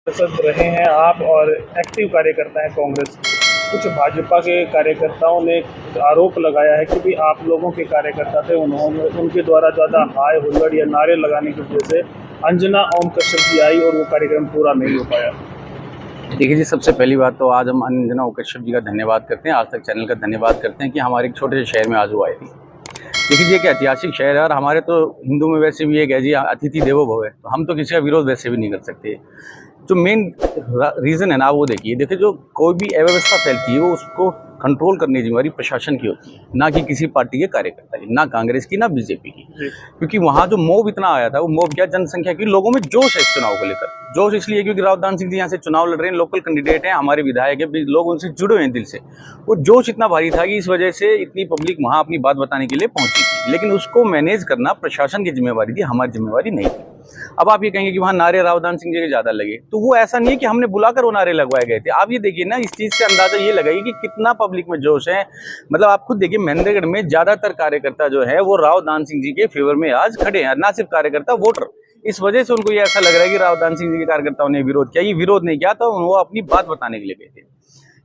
सांसद रहे हैं आप और एक्टिव कार्यकर्ता हैं कांग्रेस। कुछ भाजपा के कार्यकर्ताओं ने आरोप लगाया है कि भी आप लोगों के कार्यकर्ता थे, उन्होंने उनके द्वारा ज़्यादा हाय हुल्लड़ या नारे लगाने की वजह से अंजना ओम कश्यप जी आई और वो कार्यक्रम पूरा नहीं हो पाया। देखिए जी, सबसे पहली बात तो आज हम अंजना ओम कश्यप जी का धन्यवाद करते हैं, आज तक चैनल का धन्यवाद करते हैं कि हमारे एक छोटे से शहर में आज वो आई थी। देखिए जी, एक ऐतिहासिक शहर है और हमारे तो हिंदू में वैसे भी एक है जी, अतिथि देवो भव है, तो हम तो किसी का विरोध वैसे भी नहीं कर सकते। जो मेन रीज़न है ना, वो देखिए जो कोई भी अव्यवस्था फैलती है वो उसको कंट्रोल करने की जिम्मेदारी प्रशासन की होती है, ना कि किसी पार्टी के कार्यकर्ता की, ना कांग्रेस की ना बीजेपी की। क्योंकि वहाँ जो मोब इतना आया था, वो मोब क्या, जनसंख्या की, लोगों में जोश है इस चुनाव को लेकर। जोश इसलिए क्योंकि रावदान सिंह जी यहाँ से चुनाव लड़ रहे हैं, लोकल कैंडिडेट हैं, हमारे विधायक है, लोग उनसे जुड़े हुए हैं दिल से। वो जोश इतना भारी था कि इस वजह से इतनी पब्लिक वहाँ अपनी बात बताने के लिए पहुंची थी, लेकिन उसको मैनेज करना प्रशासन की जिम्मेवारी थी, हमारी जिम्मेवारी नहीं थी। अब आप ये कहेंगे कि वहाँ नारे रावदान सिंह जी के ज़्यादा लगे, तो वो ऐसा नहीं है कि हमने बुलाकर वो नारे लगवाए गए थे। आप ये देखिए ना, इस चीज़ से अंदाजा ये लगाइए कि कितना पब्लिक में जोश है। मतलब आप खुद देखिए, महेंद्रगढ़ में ज़्यादातर कार्यकर्ता जो है वो रावदान सिंह जी के फेवर में आज खड़े हैं, ना सिर्फ कार्यकर्ता, वोटर। इस वजह से उनको ये ऐसा लग रहा है कि रावदान सिंह जी के कार्यकर्ताओं ने विरोध किया। ये विरोध नहीं किया था, वो अपनी बात बताने के लिए गए थे।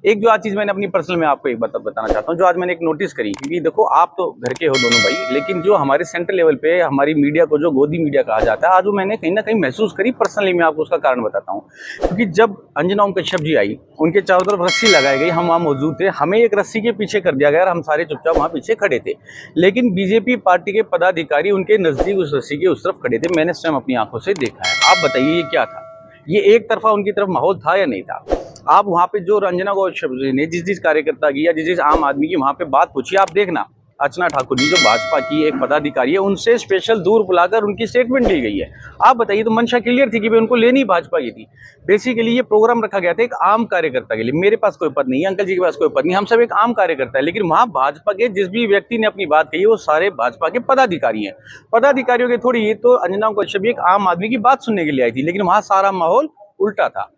एक जो आज चीज़ मैंने अपनी पर्सनल में आपको एक बात बताना चाहता हूँ, जो आज मैंने एक नोटिस करी, क्योंकि देखो आप तो घर के हो दोनों भाई, लेकिन जो हमारे सेंट्रल लेवल पे हमारी मीडिया को जो गोदी मीडिया कहा जाता है, आज वो मैंने कहीं ना कहीं महसूस करी पर्सनली। मैं आपको उसका कारण बताता हूँ। क्योंकि जब अंजना ओम कश्यप जी आई, उनके चारों तरफ रस्सी लगाई गई, हम वहाँ मौजूद थे, हमें एक रस्सी के पीछे कर दिया गया और हम सारे चुपचाप वहाँ पीछे खड़े थे। लेकिन बीजेपी पार्टी के पदाधिकारी उनके नज़दीक उस रस्सी के उस तरफ खड़े थे, मैंने स्वयं अपनी आंखों से देखा है। आप बताइए ये क्या था? ये एक तरफा उनकी तरफ माहौल था या नहीं था? आप वहाँ पे जो अंजना को ने जिस कार्यकर्ता की या जिस आम आदमी की वहाँ पे बात पूछी, आप देखना, अर्चना ठाकुर जी जो भाजपा की एक पदाधिकारी है, उनसे स्पेशल दूर बुलाकर उनकी स्टेटमेंट ली गई है। आप बताइए, तो मंशा क्लियर थी कि उनको लेनी भाजपा की थी। बेसिकली ये प्रोग्राम रखा गया था एक आम कार्यकर्ता के लिए। मेरे पास कोई पद नहीं है, अंकल जी के पास कोई पद नहीं, हम सब एक आम कार्यकर्ता है। लेकिन वहाँ भाजपा के जिस भी व्यक्ति ने अपनी बात कही, वो सारे भाजपा के पदाधिकारी हैं। पदाधिकारियों के थोड़ी, ये तो अंजना कश्यप एक आम आदमी की बात सुनने के लिए आई थी, लेकिन वहाँ सारा माहौल उल्टा था।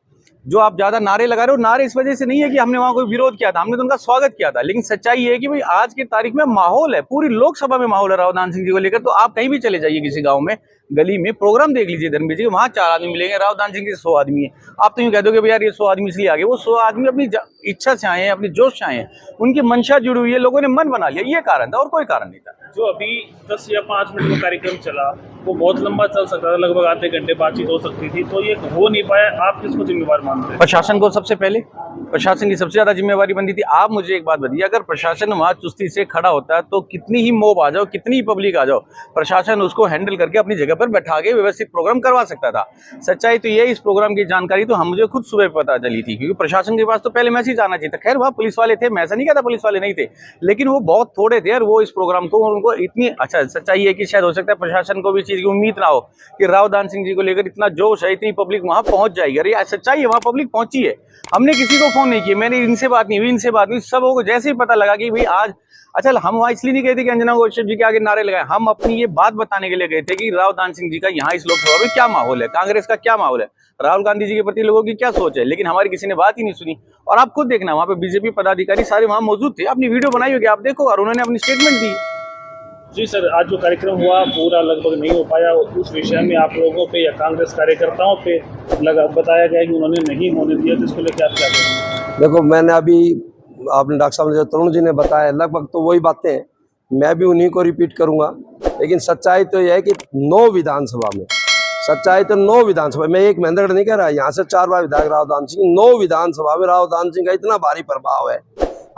जो आप ज्यादा नारे लगा रहे हो, नारे इस वजह से नहीं है कि हमने वहां कोई विरोध किया था, हमने तो उनका स्वागत किया था। लेकिन सच्चाई ये है कि भाई आज की तारीख में माहौल है, पूरी लोकसभा में माहौल है रावदान सिंह जी को लेकर। तो आप कहीं भी चले जाइए, किसी गांव में, गली में प्रोग्राम देख लीजिए धर्मवीर जी, वहां 4 आदमी मिलेंगे, रावदान सिंह जी 100 आदमी है। आप तो यूं कह दोगे यार ये 100 आदमी इसलिए आगे, वो 100 आदमी अपनी इच्छा से आए हैं, अपनी जोश से आए हैं, उनकी मंशा जुड़ी हुई है, लोगों ने मन बना लिया, ये कारण था और कोई कारण नहीं था। जो अभी 10 या 5 मिनट का कार्यक्रम चला, वो बहुत लंबा चल सकता था, लगभग आधे घंटे बातचीत हो सकती थी, तो ये हो नहीं पाया। आप किसको जिम्मेवार मानते हैं? प्रशासन को। सबसे पहले प्रशासन की सबसे ज्यादा जिम्मेवारी बनती थी। आप मुझे एक बात बताइए, अगर प्रशासन वहां चुस्ती से खड़ा होता है तो कितनी ही मोब आ जाओ, कितनी ही पब्लिक आ जाओ, प्रशासन उसको हैंडल करके अपनी जगह पर बैठा के व्यवस्थित प्रोग्राम करवा सकता था। सच्चाई तो ये, इस प्रोग्राम की जानकारी तो मुझे खुद सुबह पता चली थी, क्योंकि प्रशासन के पास तो पहले मैसेज आना चाहिए था। खैर वहाँ पुलिस वाले थे, मैं ऐसा नहीं कहता पुलिस वाले नहीं थे, लेकिन वो बहुत थोड़े थे और वो इस प्रोग्राम को उनको इतनी, अच्छा सच्चाई है कि शायद हो सकता है प्रशासन को भी चीज की उम्मीद ना हो कि रावदान सिंह जी को लेकर इतना जोश है, इतनी पब्लिक वहां पहुंच जाएगी। अरे सच्चाई है, वहां पब्लिक पहुंची है। हमने किसी को फोन नहीं किया, मैंने इनसे बात नहीं हुई, इनसे बात नहीं, सबों को जैसे ही पता लगा कि भाई आज, अच्छा हम वहाँ इसलिए नहीं गए थे कि अंजना कश्यप जी के आगे नारे लगाए, हम अपनी ये बात बताने के लिए गए थे कि रावदान सिंह जी का यहाँ इस लोकसभा में क्या माहौल है, कांग्रेस का क्या माहौल है, राहुल गांधी जी के प्रति लोगों की क्या सोच है। लेकिन हमारी किसी ने बात ही नहीं सुनी। और आप खुद देखना, वहाँ पे बीजेपी पदाधिकारी सारे वहाँ मौजूद थे, अपनी वीडियो बनाई होगी, आप देखो, और उन्होंने अपनी स्टेटमेंट दी। जी सर, आज जो कार्यक्रम हुआ पूरा लगभग नहीं हो पाया, उस विषय में आप लोगों पे या कांग्रेस कार्यकर्ताओं पे बताया गया कि उन्होंने नहीं होने दिया, जिसको लेकर आप क्या कहेंगे? देखो, मैंने अभी, आपने डॉक्टर साहब ने जो तरुण जी ने बताया, लगभग तो वही बातें हैं, मैं भी उन्हीं को रिपीट करूंगा। लेकिन सच्चाई तो यह है कि 9 विधानसभा में, सच्चाई तो 9 विधानसभा में, एक महेंद्रगढ़ नहीं कह रहा, यहाँ से 4 बार विधायक रावदान सिंह, 9 विधानसभा में रावदान सिंह का इतना भारी प्रभाव है।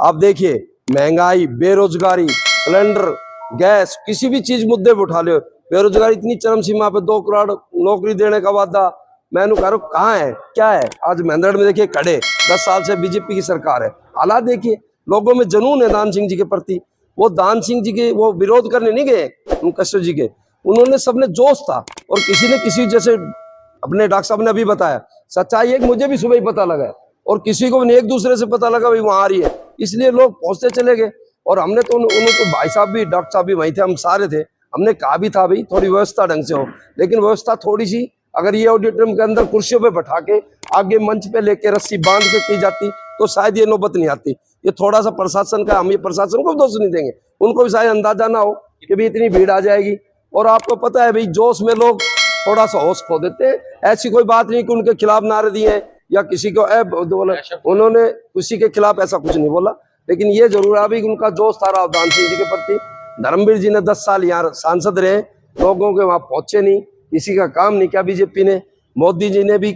आप देखिए, महंगाई, बेरोजगारी, सिलेंडर, गैस, किसी भी चीज मुद्दे पे उठा लो, बेरोजगारी इतनी चरम सीमा पे, 2 करोड़ नौकरी देने का वादा, मैं कह रहा हूँ कहाँ है, क्या है? आज महेंद्रगढ़ में देखिए खड़े, 10 साल से बीजेपी की सरकार है, हालात देखिए, लोगों में जुनून है दान सिंह जी के प्रति। वो दान सिंह जी के वो विरोध करने नहीं गए उन कश्यप जी के, उन्होंने, सबने जोश था, और किसी ने किसी, जैसे अपने डॉक्टर साहब ने अभी बताया, सच्चाई है कि मुझे भी सुबह ही पता लगा और किसी को भी एक दूसरे से पता लगा भाई वहाँ आ रही है, इसलिए लोग पहुंचते चले गए। और हमने तो उनको, भाई साहब भी, डॉक्टर साहब भी वहीं थे, हम सारे थे, हमने कहा भी था भाई थोड़ी व्यवस्था ढंग से हो, लेकिन व्यवस्था थोड़ी सी, अगर ये ऑडिटोरियम के अंदर कुर्सियों पे बैठा के आगे मंच पे लेके रस्सी बांध के की जाती तो शायद ये नौबत नहीं आती। ये थोड़ा सा प्रशासन का, हम ये प्रशासन को दोष नहीं देंगे, उनको भी शायद अंदाजा ना हो कि भाई इतनी भीड़ आ जाएगी। और आपको पता है भाई, जोश में लोग थोड़ा सा होश खो देते हैं। ऐसी कोई बात नहीं कि उनके खिलाफ नारे दिए हैं या किसी को बोला, उन्होंने किसी के खिलाफ ऐसा कुछ नहीं बोला। लेकिन ये जरूर अभी उनका जोश था राव दान सिंह जी के प्रति। धर्मवीर जी ने 10 साल यहाँ सांसद रहे, लोगों के वहां पहुंचे नहीं, किसी का काम नहीं किया बीजेपी ने। मोदी जी ने भी,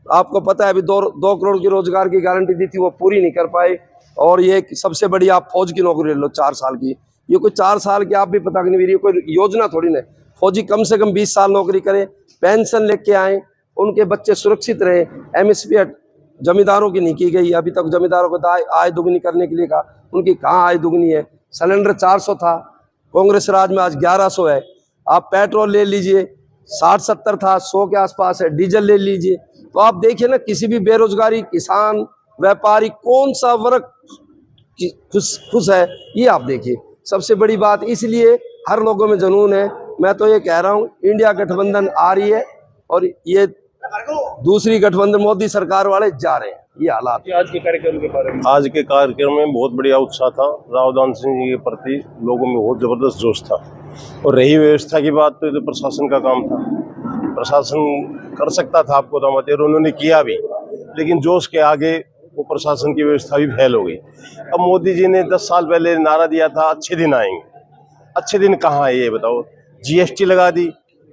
आपको पता है, अभी 2 करोड़ की रोजगार की गारंटी दी थी, वो पूरी नहीं कर पाए। और ये सबसे बड़ी, आप फौज की नौकरी ले लो 4 साल की, ये कोई 4 साल की आप भी पता नहीं, ये कोई योजना थोड़ी ना। फौजी कम से कम 20 साल नौकरी करे, पेंशन लेके आए, उनके बच्चे सुरक्षित रहे। MSP जमींदारों की नहीं की गई, अभी तक जमींदारों को आय दुगनी करने के लिए कहा, उनकी कहाँ आय दुगनी है। सिलेंडर 400 था कांग्रेस राज में, आज 1100 है। आप पेट्रोल ले लीजिए, 60-70 था, 100 के आसपास है। डीजल ले लीजिए, तो आप देखिए ना, किसी भी बेरोजगारी, किसान, व्यापारी, कौन सा वर्ग खुश है, ये आप देखिए। सबसे बड़ी बात, इसलिए हर लोगों में जुनून है। मैं तो ये कह रहा हूँ, इंडिया गठबंधन आ रही है और ये दूसरी गठबंधन मोदी सरकार वाले जा रहे हैं, ये हालात। आज के कार्यक्रम के बारे में, आज के कार्यक्रम में बहुत बढ़िया उत्साह था। राव दान सिंह जी के प्रति लोगों में बहुत जबरदस्त जोश था। और रही व्यवस्था की बात, तो ये तो प्रशासन का काम था, प्रशासन कर सकता था आपको दामद, और उन्होंने किया भी। लेकिन जोश के आगे वो प्रशासन की व्यवस्था भी फेल हो गई। अब मोदी जी ने 10 साल पहले नारा दिया था, अच्छे दिन आएंगे। अच्छे दिन कहाँ है ये बताओ? GST लगा दी,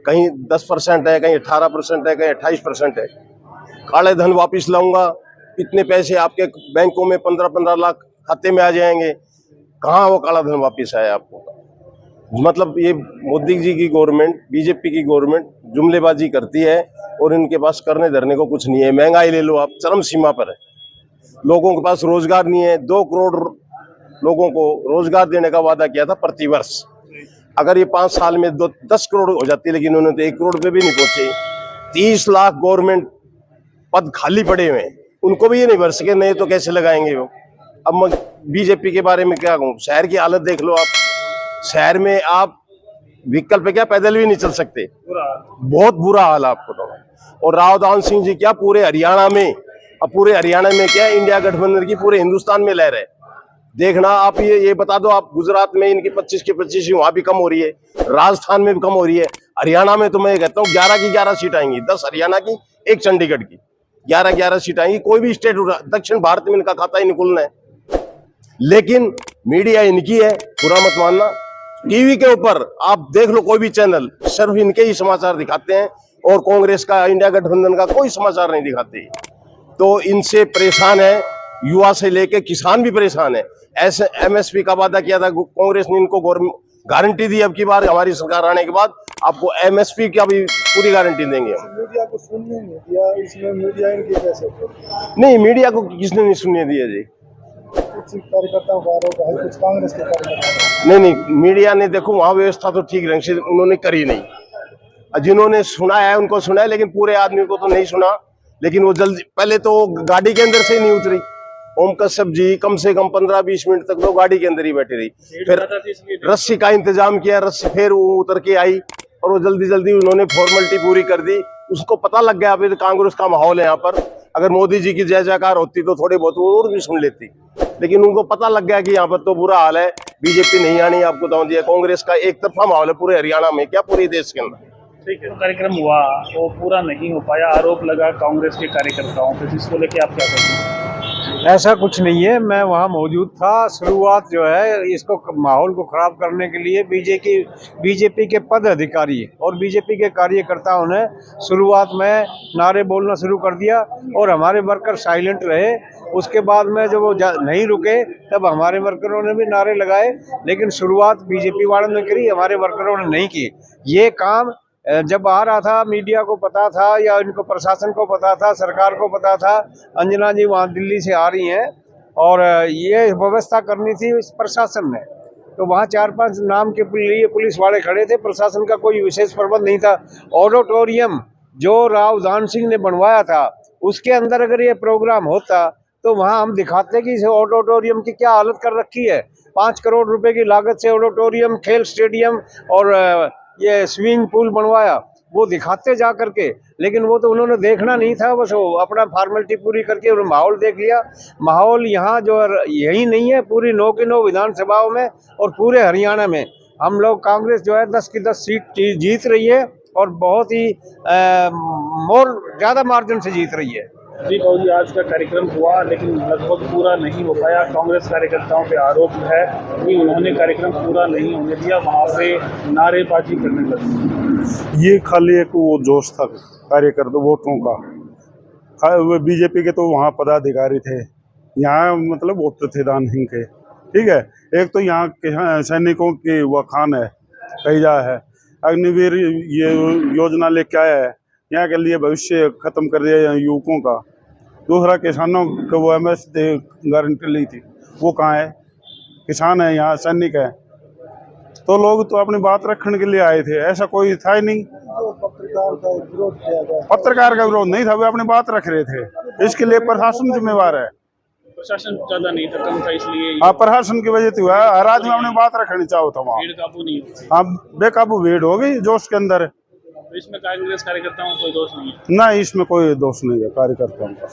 कहीं 10% है, कहीं 18% है, कहीं 28% है। काले धन वापस लाऊंगा, इतने पैसे आपके बैंकों में 15-15 लाख खाते में आ जाएंगे। कहाँ वो काला धन वापस आया आपको? मतलब ये मोदी जी की गवर्नमेंट, बीजेपी की गवर्नमेंट जुमलेबाजी करती है और इनके पास करने धरने को कुछ नहीं है। महंगाई ले लो आप, चरम सीमा पर है। लोगों के पास रोजगार नहीं है। 2 करोड़ लोगों को रोजगार देने का वादा किया था प्रति वर्ष। अगर ये 5 साल में 10 करोड़ हो जाती, लेकिन उन्होंने तो 1 करोड़ पे भी नहीं पहुंचे। 30 लाख गवर्नमेंट पद खाली पड़े हुए हैं, उनको भी ये नहीं भर सके, नहीं तो कैसे लगाएंगे वो? अब मैं बीजेपी के बारे में क्या कहूँ? शहर की हालत देख लो आप। शहर में आप व्हीकल पे क्या, पैदल भी नहीं चल सकते, बहुत बुरा हाल है आपको तो। और राव दान सिंह जी क्या पूरे हरियाणा में, अब पूरे हरियाणा में क्या, इंडिया गठबंधन की पूरे हिंदुस्तान में लहर है। देखना आप, ये बता दो आप, गुजरात में इनकी 25 की 25 वहां भी कम हो रही है, राजस्थान में भी कम हो रही है। हरियाणा में तो मैं कहता हूँ 11 की 11 सीट आएंगी, 10 हरियाणा की, 1 चंडीगढ़ की, 11-11 सीट आएंगी। कोई भी स्टेट, दक्षिण भारत में इनका खाता ही नहीं खुलना है। लेकिन मीडिया इनकी है, बुरा मत मानना। टीवी के ऊपर आप देख लो, कोई भी चैनल, सिर्फ इनके ही समाचार दिखाते हैं और कांग्रेस का, इंडिया गठबंधन का कोई समाचार नहीं दिखाते। तो इनसे परेशान है युवा से लेके किसान भी परेशान है। ऐसे MSP का वादा किया था कांग्रेस ने, इनको गारंटी दी। अब की बार हमारी सरकार आने के बाद आपको MSP का भी पूरी गारंटी देंगे। मीडिया को सुनने नहीं दिया, इसमें मीडिया इनकी कैसे? नहीं, मीडिया को किसने नहीं सुनने दिया जी? कुछ कार्यकर्ताओं का आरोप है, कुछ कांग्रेस के कार्यकर्ता। नहीं, मीडिया ने, देखो वहां व्यवस्था तो ठीक ढंग से उन्होंने करी नहीं। जिन्होंने सुना है उनको सुना है, लेकिन पूरे आदमी को तो नहीं सुना। लेकिन वो जल्दी, पहले तो गाड़ी के अंदर से ही नहीं उतरी। ओम कश्यप जी कम से कम 15-20 मिनट तक तो गाड़ी के अंदर ही बैठी रही। फिर रस्सी का इंतजाम किया, रस्सी फिर वो उतर के आई और वो जल्दी उन्होंने फॉर्मेलिटी पूरी कर दी। उसको पता लग गया अभी कांग्रेस का माहौल है यहाँ पर। अगर मोदी जी की जय जयकार होती तो थोड़ी बहुत और भी सुन लेती, लेकिन उनको पता लग गया कि यहाँ पर तो बुरा हाल है, बीजेपी नहीं आनी। आपको बताऊं दिया, कांग्रेस का एक तरफा माहौल है पूरे हरियाणा में, क्या पूरे देश के अंदर। ठीक है, कार्यक्रम हुआ वो पूरा नहीं हो पाया, आरोप लगा कांग्रेस के कार्यकर्ताओं पे, जिसको लेके आप क्या कहेंगे? ऐसा कुछ नहीं है, मैं वहाँ मौजूद था। शुरुआत जो है, इसको माहौल को खराब करने के लिए बीजेपी के पद अधिकारी और बीजेपी के कार्यकर्ताओं ने शुरुआत में नारे बोलना शुरू कर दिया और हमारे वर्कर साइलेंट रहे। उसके बाद में जब वो नहीं रुके तब हमारे वर्करों ने भी नारे लगाए, लेकिन शुरुआत बीजेपी वालों ने करी, हमारे वर्करों ने नहीं की। ये काम जब आ रहा था, मीडिया को पता था या इनको प्रशासन को पता था, सरकार को पता था। अंजना जी वहाँ दिल्ली से आ रही हैं और ये व्यवस्था करनी थी इस प्रशासन ने, तो वहाँ 4-5 नाम के लिए पुलिस वाले खड़े थे। प्रशासन का कोई विशेष प्रबंध नहीं था। ऑडिटोरियम जो राव दान सिंह ने बनवाया था, उसके अंदर अगर ये प्रोग्राम होता तो वहाँ हम दिखाते कि इस ऑडिटोरियम की क्या हालत कर रखी है। 5 करोड़ रुपए की लागत से ऑडिटोरियम, खेल स्टेडियम और ये स्विमिंग पूल बनवाया, वो दिखाते जा करके। लेकिन वो तो उन्होंने देखना नहीं था, बस वो अपना फॉर्मेलिटी पूरी करके उन्होंने माहौल देख लिया। माहौल यहाँ जो यही नहीं है, पूरी 9 की 9 विधानसभाओं में और पूरे हरियाणा में हम लोग, कांग्रेस जो है 10 की 10 सीट जीत रही है और बहुत ही ज़्यादा मार्जिन से जीत रही है। जी बाबू जी, आज का कार्यक्रम हुआ लेकिन लगभग पूरा नहीं हो पाया। कांग्रेस कार्यकर्ताओं पे आरोप है कि उन्होंने कार्यक्रम पूरा नहीं होने दिया, वहाँ पे नारेबाजी करने लगे। ये खाली एक वो जोश था कार्यकर्ता वोटरों का। वो बीजेपी के तो वहाँ पदाधिकारी थे, यहाँ मतलब वोटर थे दान सिंह के। ठीक है, एक तो यहाँ के सैनिकों की वह खान है, कैजा है, अग्निवीर ये योजना लेके आया है, यहाँ के लिए भविष्य खत्म कर दिया युवकों का। दूसरा किसानों को वो MS गारंटी ली थी, वो कहाँ है? किसान है यहाँ, सैनिक है, तो लोग तो अपनी बात रखने के लिए आए थे, ऐसा कोई था ही नहीं। जो पत्रकार का विरोध किया गया, पत्रकार का विरोध नहीं था, वे अपनी बात रख रहे थे। इसके लिए प्रशासन जिम्मेवार है। प्रशासन ज्यादा नहीं था, कम था, इसलिए हाँ, प्रशासन की वजह से हुआ। हर आदमी अपनी बात रखनी चाहो था वहाँ। भीड़ काबू नहीं होती। हाँ, बेकाबू भीड़ हो गई जोश के अंदर। तो इसमें कांग्रेस कार्यकर्ताओं का कोई दोष नहीं है। ना, इसमें कोई दोष नहीं है कार्यकर्ताओं का।